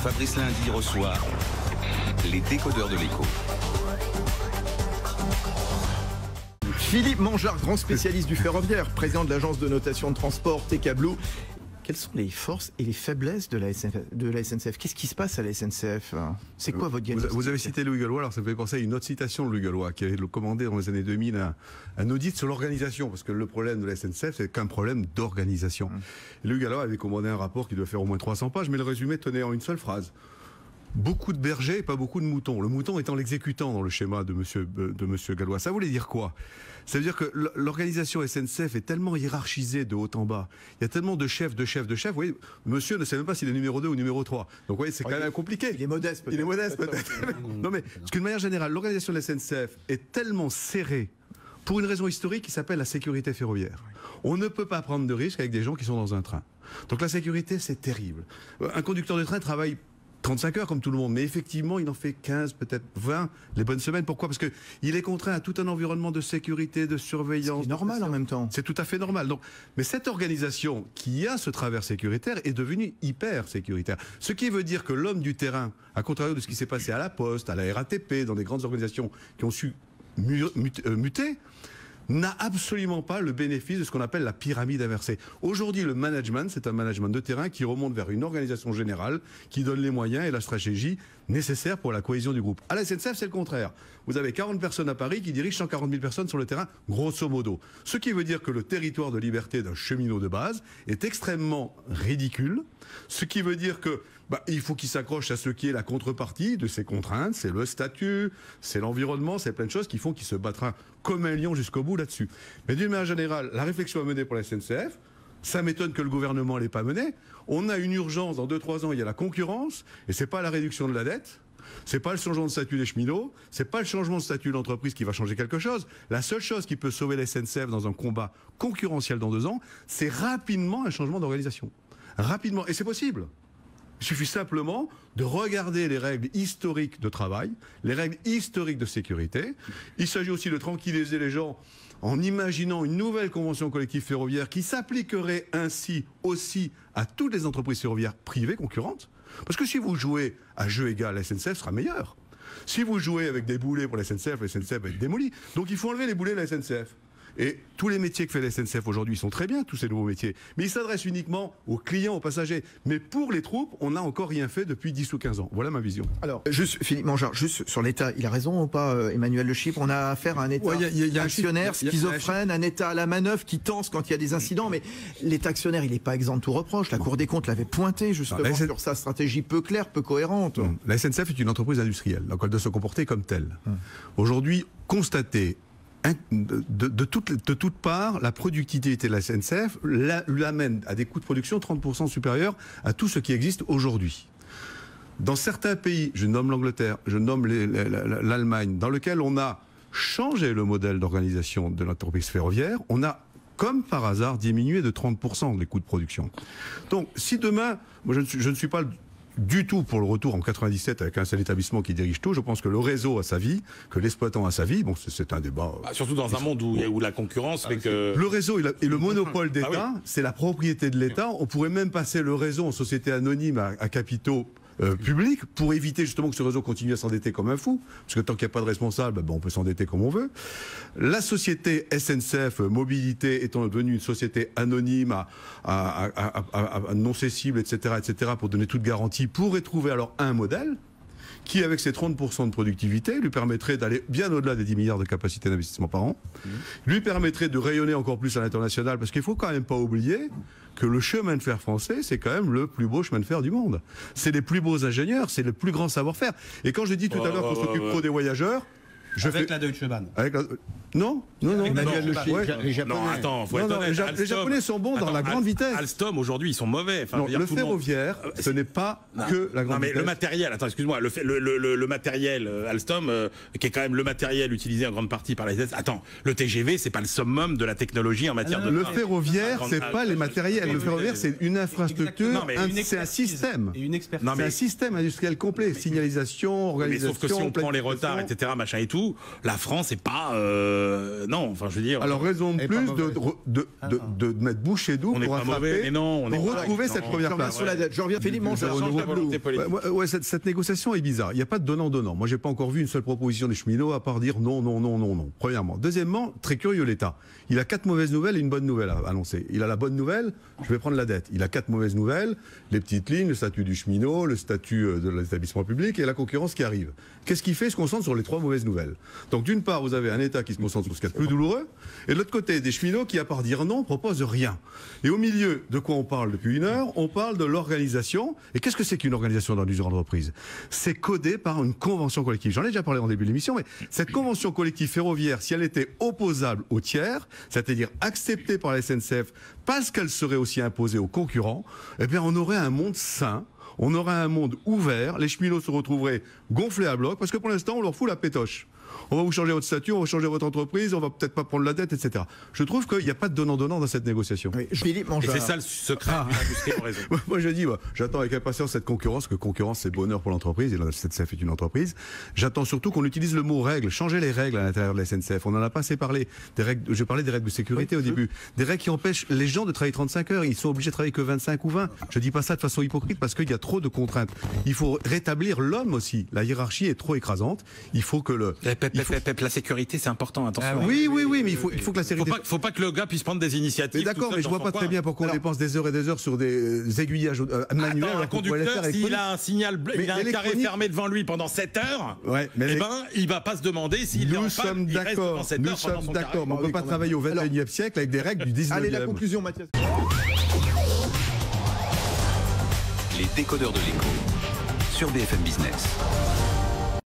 Fabrice Lundi reçoit les décodeurs de l'écho. Philippe Mangeard, grand spécialiste du ferroviaire, président de l'agence de notation de transport TK Blue. Quelles sont les forces et les faiblesses de la SNCF? Qu'est-ce qui se passe à la SNCF? C'est quoi votre diagnostic? Vous avez cité Louis Gallois, alors ça me fait penser à une autre citation de Louis Gallois qui avait commandé dans les années 2000 un audit sur l'organisation, parce que le problème de la SNCF, c'est qu'un problème d'organisation. Louis Gallois avait commandé un rapport qui doit faire au moins 300 pages, mais le résumé tenait en une seule phrase. Beaucoup de bergers et pas beaucoup de moutons. Le mouton étant l'exécutant dans le schéma de monsieur Gallois. Ça voulait dire quoi? Ça veut dire que l'organisation SNCF est tellement hiérarchisée de haut en bas. Il y a tellement de chefs. Vous voyez, monsieur ne sait même pas s'il est numéro 2 ou numéro 3. Donc vous voyez, c'est quand même compliqué. Il est modeste peut-être. Il est modeste peut-être. Non mais, parce qu'une manière générale, l'organisation de la SNCF est tellement serrée pour une raison historique qui s'appelle la sécurité ferroviaire. On ne peut pas prendre de risques avec des gens qui sont dans un train. Donc la sécurité, c'est terrible. Un conducteur de train travaille 35 heures comme tout le monde, mais effectivement il en fait 15, peut-être 20 les bonnes semaines. Pourquoi? Parce qu'il est contraint à tout un environnement de sécurité, de surveillance. C'est normal en même temps. C'est tout à fait normal. Donc, mais cette organisation qui a ce travers sécuritaire est devenue hyper sécuritaire. Ce qui veut dire que l'homme du terrain, à contrario de ce qui s'est passé à la Poste, à la RATP, dans des grandes organisations qui ont su muter, n'a absolument pas le bénéfice de ce qu'on appelle la pyramide inversée. Aujourd'hui, le management, c'est un management de terrain qui remonte vers une organisation générale qui donne les moyens et la stratégie nécessaires pour la cohésion du groupe. À la SNCF, c'est le contraire. Vous avez 40 personnes à Paris qui dirigent 140 000 personnes sur le terrain, grosso modo. Ce qui veut dire que le territoire de liberté d'un cheminot de base est extrêmement ridicule. Ce qui veut dire que il faut qu'il s'accroche à ce qui est la contrepartie de ces contraintes. C'est le statut, c'est l'environnement, c'est plein de choses qui font qu'il se battra comme un lion jusqu'au bout là-dessus. Mais d'une manière générale, la réflexion à mener pour la SNCF, ça m'étonne que le gouvernement ne l'ait pas menée. On a une urgence, dans 2-3 ans, il y a la concurrence, et c'est pas la réduction de la dette, c'est pas le changement de statut des cheminots, c'est pas le changement de statut de l'entreprise qui va changer quelque chose. La seule chose qui peut sauver la SNCF dans un combat concurrentiel dans 2 ans, c'est rapidement un changement d'organisation. Rapidement, et c'est possible. Il suffit simplement de regarder les règles historiques de travail, les règles historiques de sécurité. Il s'agit aussi de tranquilliser les gens en imaginant une nouvelle convention collective ferroviaire qui s'appliquerait ainsi aussi à toutes les entreprises ferroviaires privées concurrentes. Parce que si vous jouez à jeu égal, la SNCF sera meilleure. Si vous jouez avec des boulets pour la SNCF va être démolie. Donc il faut enlever les boulets de la SNCF. Et tous les métiers que fait la SNCF aujourd'hui sont très bien, tous ces nouveaux métiers. Mais ils s'adressent uniquement aux clients, aux passagers. Mais pour les troupes, on n'a encore rien fait depuis 10 ou 15 ans. Voilà ma vision. Alors, juste, Philippe Mangeard, juste sur l'État, il a raison ou pas, Emmanuel Le Chypre? On a affaire à un État actionnaire, schizophrène, un État à la manœuvre qui tense quand il y a des incidents. Mais l'État actionnaire, il n'est pas exempt de tout reproche. La Cour des comptes l'avait pointé justement sur sa stratégie peu claire, peu cohérente. La SNCF est une entreprise industrielle, donc elle doit se comporter comme telle. Aujourd'hui, constater de toutes parts, la productivité de la SNCF l'amène à des coûts de production 30% supérieurs à tout ce qui existe aujourd'hui. Dans certains pays, je nomme l'Angleterre, je nomme l'Allemagne, dans lequel on a changé le modèle d'organisation de l'entreprise ferroviaire, on a, comme par hasard, diminué de 30% les coûts de production. Donc, si demain, moi je ne suis pas du tout pour le retour en 97 avec un seul établissement qui dirige tout. Je pense que le réseau a sa vie, que l'exploitant a sa vie. Bon, c'est un débat. Surtout dans un monde où la concurrence fait que... Le réseau et le monopole d'État, c'est la propriété de l'État. On pourrait même passer le réseau en société anonyme à capitaux publics pour éviter justement que ce réseau continue à s'endetter comme un fou. Parce que tant qu'il n'y a pas de responsable, on peut s'endetter comme on veut. La société SNCF Mobilité étant devenue une société anonyme non cessible, etc., pour donner toute garantie, pourrait trouver alors un modèle qui, avec ses 30% de productivité, lui permettrait d'aller bien au-delà des 10 milliards de capacité d'investissement par an, lui permettrait de rayonner encore plus à l'international, parce qu'il ne faut quand même pas oublier que le chemin de fer français, c'est quand même le plus beau chemin de fer du monde. C'est les plus beaux ingénieurs, c'est le plus grand savoir-faire. Et quand je dis tout à l'heure qu'on s'occupe trop des voyageurs... Avec la Deutsche Bahn. Non. Emmanuel Le Chypre. Non, attends, faut être honnête. Les Japonais sont bons dans la grande vitesse. Alstom, aujourd'hui, ils sont mauvais. Non, le ferroviaire, ce n'est pas que la grande vitesse. Non, mais le matériel, attends, excuse-moi, le matériel Alstom, qui est quand même le matériel utilisé en grande partie par les SS. Attends, le TGV, c'est pas le summum de la technologie en matière de... Le ferroviaire, c'est pas les matériels. Le ferroviaire, c'est une infrastructure, c'est un système. C'est un système industriel complet. Signalisation, organisation... Mais sauf que si on prend les retards, etc., machin et tout, la France est pas non, enfin je veux dire. Alors raison de plus de mettre bouchée double pour attraper, pour retrouver cette première place. Je reviens Philippe Mangeur. Ouais, cette négociation est bizarre. Il n'y a pas de donnant-donnant. Moi, j'ai pas encore vu une seule proposition des cheminots à part dire non, non, non, non, non. Premièrement. Deuxièmement, très curieux l'État. Il a 4 mauvaises nouvelles et une bonne nouvelle à annoncer. Il a la bonne nouvelle, je vais prendre la dette. Il a 4 mauvaises nouvelles, les petites lignes, le statut du cheminot, le statut de l'établissement public et la concurrence qui arrive. Qu'est-ce qu'il fait? Il se concentre sur les 3 mauvaises nouvelles. Donc d'une part, vous avez un État qui se concentre sur ce qu'il y a de plus douloureux, et de l'autre côté, des cheminots qui, à part dire non, proposent rien. Et au milieu, de quoi on parle depuis une heure? On parle de l'organisation. Et qu'est-ce que c'est qu'une organisation dans une entreprise? C'est codé par une convention collective. J'en ai déjà parlé en début de l'émission, mais cette convention collective ferroviaire, si elle était opposable aux tiers, c'est-à-dire acceptée par la SNCF parce qu'elle serait aussi imposée aux concurrents, eh bien on aurait un monde sain. On aurait un monde ouvert, les cheminots se retrouveraient gonflés à bloc, parce que pour l'instant, on leur fout la pétoche. On va vous changer votre statut, on va changer votre entreprise, on va peut-être pas prendre la dette, etc. Je trouve qu'il n'y a pas de donnant-donnant dans cette négociation. Oui, Philippe Mangeur. Et c'est ça le secret de l'industrie en raison. Moi je dis, j'attends avec impatience cette concurrence, que concurrence c'est bonheur pour l'entreprise, et la SNCF est une entreprise. J'attends surtout qu'on utilise le mot règles, changer les règles à l'intérieur de la SNCF. On n'en a pas assez parlé. Des règles, je parlais des règles de sécurité au début. Des règles qui empêchent les gens de travailler 35 heures. Ils sont obligés de travailler que 25 ou 20. Je dis pas ça de façon hypocrite parce qu'il y a trop de contraintes. Il faut rétablir l'homme aussi. La hiérarchie est trop écrasante. Il faut que la sécurité, c'est important, attention. Oui, mais il faut que la sécurité... Faut pas que le gars puisse prendre des initiatives. D'accord, mais je vois pas très bien pourquoi on dépense des heures et des heures sur des aiguillages manuels. Un conducteur, s'il a un signal, il a un carré fermé devant lui pendant 7 heures, il va pas se demander s'il est en panne, il reste devant 7 heures. Nous sommes d'accord, mais on ne peut pas travailler au 21e siècle avec des règles du 19e. Allez, la conclusion, Mathias. Les décodeurs de l'écho sur BFM Business.